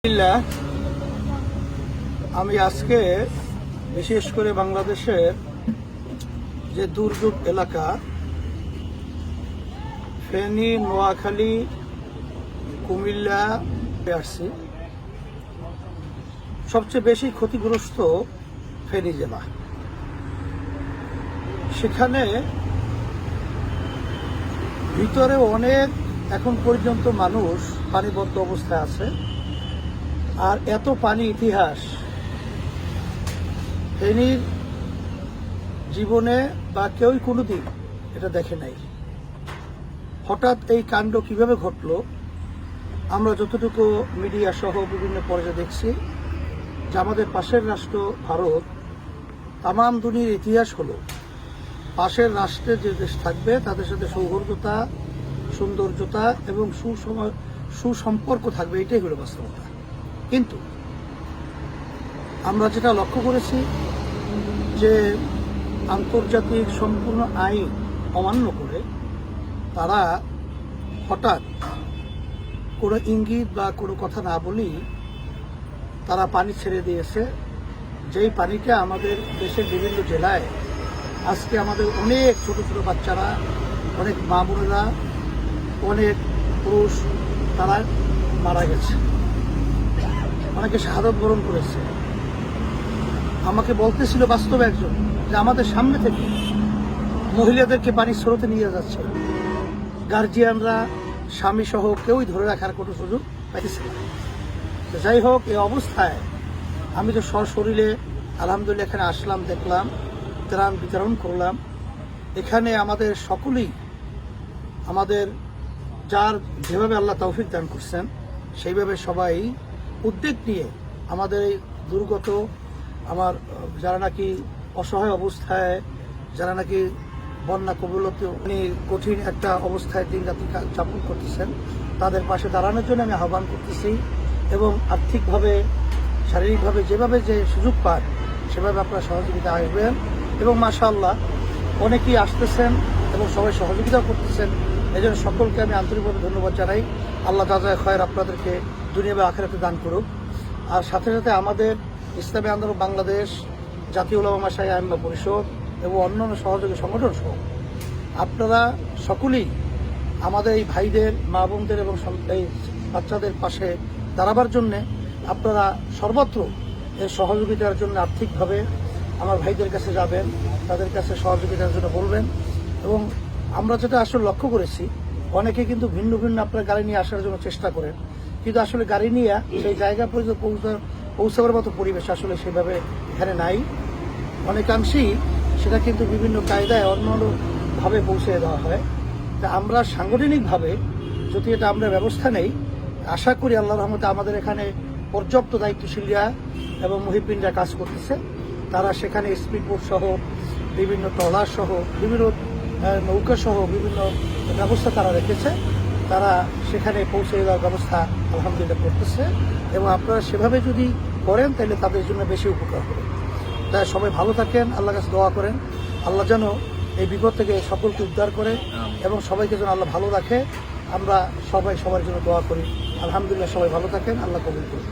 আলহামদুলিল্লাহ, আমি আজকে বিশেষ করে বাংলাদেশের যে দুর্যোগ এলাকা ফেনী, নোয়াখালী, কুমিল্লা আসছি। সবচেয়ে বেশি ক্ষতিগ্রস্ত ফেনী জেলা। সেখানে ভিতরে অনেক এখন পর্যন্ত মানুষ পানিবদ্ধ অবস্থায় আছে। আর এত পানি ইতিহাস ফেনীর জীবনে বা কেউই কোনোদিন এটা দেখে নাই। হঠাৎ এই কাণ্ড কিভাবে ঘটলো, আমরা যতটুকু মিডিয়া সহ বিভিন্ন পর্যায়ে দেখছি যে আমাদের পাশের রাষ্ট্র ভারত, তামাম দুনিয়ার ইতিহাস হলো পাশের রাষ্ট্রের যে দেশ থাকবে তাদের সাথে সৌহার্দ্যতা, সৌন্দর্যতা এবং সুসম্পর্ক থাকবে, এটাই হলো বাস্তবতা। কিন্তু আমরা যেটা লক্ষ্য করেছি যে আন্তর্জাতিক সম্পূর্ণ আইন অমান্য করে তারা হঠাৎ কোনো ইঙ্গিত বা কোনো কথা না বলেই তারা পানি ছেড়ে দিয়েছে। যেই পানিটা আমাদের দেশের বিভিন্ন জেলায় আজকে আমাদের অনেক ছোট ছোট বাচ্চারা, অনেক মা বোনেরা, অনেক পুরুষ তারা মারা গেছে, অনেকে শাহাদত বরণ করেছে। আমাকে বলতেছিল বাস্তবে একজন যে আমাদের সামনে থেকে মহিলাদেরকে পানির স্রোতে নিয়ে যাচ্ছে, গার্জিয়ানরা স্বামী সহ কেউই ধরে রাখার কোনো সুযোগ পাইতেছে না। যাই হোক, এই অবস্থায় আমি তো সশরীরে আলহামদুলিল্লাহ এখানে আসলাম, দেখলাম, ত্রাণ বিতরণ করলাম। এখানে আমাদের সকলেই আমাদের যার যেভাবে আল্লাহ তৌফিক দান করছেন সেইভাবে সবাই উদ্যোগ নিয়ে আমাদের এই দুর্গত আমার যারা নাকি অসহায় অবস্থায়, যারা নাকি বন্যা কবলিত কঠিন একটা অবস্থায় দিন রাত্রি যাপন করতেছেন, তাদের পাশে দাঁড়ানোর জন্য আমি আহ্বান করতেছি। এবং আর্থিকভাবে, শারীরিকভাবে যেভাবে যে সুযোগ পান সেভাবে আপনারা সহযোগিতা আসবেন। এবং মাশাআল্লাহ অনেকেই আসতেছেন এবং সবাই সহযোগিতা করতেছেন। এই জন্য সকলকে আমি আন্তরিকভাবে ধন্যবাদ জানাই। আল্লাহ জাযায়ে খয়র আপনাদেরকে দুনিয়া বা আখিরাতে দান করুক। আর সাথে সাথে আমাদের ইসলামী আন্দোলন বাংলাদেশ, জাতীয় উলামা মাশায়েখ আইম্মা পরিষদ এবং অন্যান্য সহযোগী সংগঠন সহ আপনারা সকলেই আমাদের এই ভাইদের, মা বোনদের এবং এই বাচ্চাদের পাশে দাঁড়াবার জন্যে আপনারা সর্বত্র এর সহযোগিতার জন্য আর্থিকভাবে আমার ভাইদের কাছে যাবেন, তাদের কাছে সহযোগিতার জন্য বলবেন। এবং আমরা যেটা আসলে লক্ষ্য করেছি, অনেকে কিন্তু ভিন্ন ভিন্ন আপনার গাড়ি নিয়ে আসার জন্য চেষ্টা করেন, কিন্তু আসলে গাড়ি নিয়ে সেই জায়গা পর্যন্ত পৌঁছাবার মতো পরিবেশ আসলে সেভাবে এখানে নাই। অনেকাংশেই সেটা কিন্তু বিভিন্ন কায়দায় অন্যভাবে পৌঁছে দেওয়া হয়। তা আমরা সাংগঠনিকভাবে যদি এটা আমরা ব্যবস্থা নেই, আশা করি আল্লাহর রহমতে আমাদের এখানে পর্যাপ্ত দায়িত্বশীলরা এবং মুহিবিনরা কাজ করতেছে। তারা সেখানে স্পিডবোট সহ, বিভিন্ন ট্রলার সহ, বিভিন্ন নৌকা সহ বিভিন্ন ব্যবস্থা তারা রেখেছে। তারা সেখানে পৌঁছে দেওয়ার ব্যবস্থা আলহামদুলিল্লাহ করতেছে। এবং আপনারা সেভাবে যদি করেন তাহলে তাদের জন্য বেশি উপকার হবে। তাই সবাই ভালো থাকেন, আল্লাহর কাছে দোয়া করেন আল্লাহ যেন এই বিপদ থেকে সকলকে উদ্ধার করে এবং সবাইকে যেন আল্লাহ ভালো রাখে। আমরা সবাই সবার জন্য দোয়া করি। আলহামদুলিল্লাহ, সবাই ভালো থাকেন, আল্লাহ কবুল করুন।